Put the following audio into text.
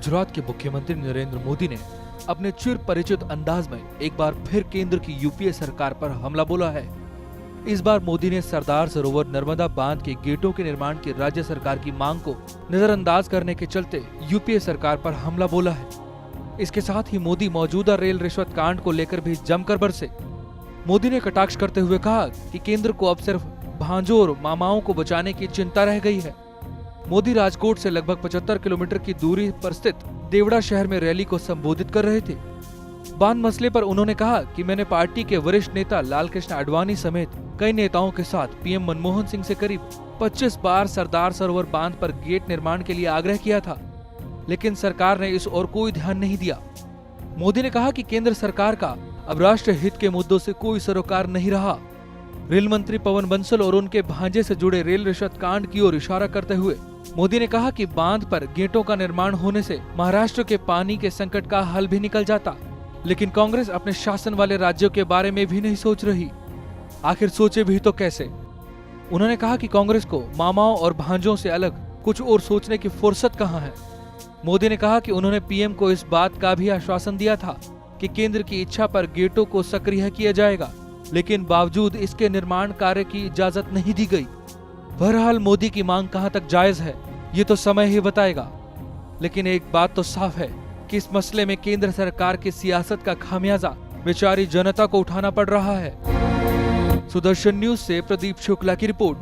गुजरात के मुख्यमंत्री नरेंद्र मोदी ने अपने चिर परिचित अंदाज में एक बार फिर केंद्र की यूपीए सरकार पर हमला बोला है। इस बार मोदी ने सरदार सरोवर नर्मदा बांध के गेटों के निर्माण की राज्य सरकार की मांग को नजरअंदाज करने के चलते यूपीए सरकार पर हमला बोला है। इसके साथ ही मोदी मौजूदा रेल रिश्वत कांड को लेकर भी जमकर बरसे। मोदी ने कटाक्ष करते हुए कहा कि केंद्र को अब सिर्फ भांजों और मामाओं को बचाने की चिंता रह गई है। मोदी राजकोट से लगभग 75 किलोमीटर की दूरी पर स्थित देवड़ा शहर में रैली को संबोधित कर रहे थे। बांध मसले पर उन्होंने कहा कि मैंने पार्टी के वरिष्ठ नेता लालकृष्ण आडवाणी समेत कई नेताओं के साथ पीएम मनमोहन सिंह से करीब 25 बार सरदार सरोवर बांध पर गेट निर्माण के लिए आग्रह किया था, लेकिन सरकार ने इस ओर कोई ध्यान नहीं दिया। मोदी ने कहा कि केंद्र सरकार का अब राष्ट्र हित के मुद्दों से कोई सरोकार नहीं रहा। रेल मंत्री पवन बंसल और उनके भांजे से जुड़े रेल रिश्वत कांड की ओर इशारा करते हुए मोदी ने कहा कि बांध पर गेटों का निर्माण होने से महाराष्ट्र के पानी के संकट का हल भी निकल जाता, लेकिन कांग्रेस अपने शासन वाले राज्यों के बारे में भी नहीं सोच रही। आखिर सोचे भी तो कैसे? उन्होंने कहा कि कांग्रेस को मामाओं और भांजों से अलग कुछ और सोचने की फुर्सत कहां है। मोदी ने कहा कि उन्होंने पीएम को इस बात का भी आश्वासन दिया था कि केंद्र की इच्छा पर गेटों को सक्रिय किया जाएगा, लेकिन बावजूद इसके निर्माण कार्य की इजाजत नहीं दी गई। बहरहाल मोदी की मांग कहां तक जायज है, ये तो समय ही बताएगा। लेकिन एक बात तो साफ है कि इस मसले में केंद्र सरकार की सियासत का खामियाजा बेचारी जनता को उठाना पड़ रहा है। सुदर्शन न्यूज से प्रदीप शुक्ला की रिपोर्ट।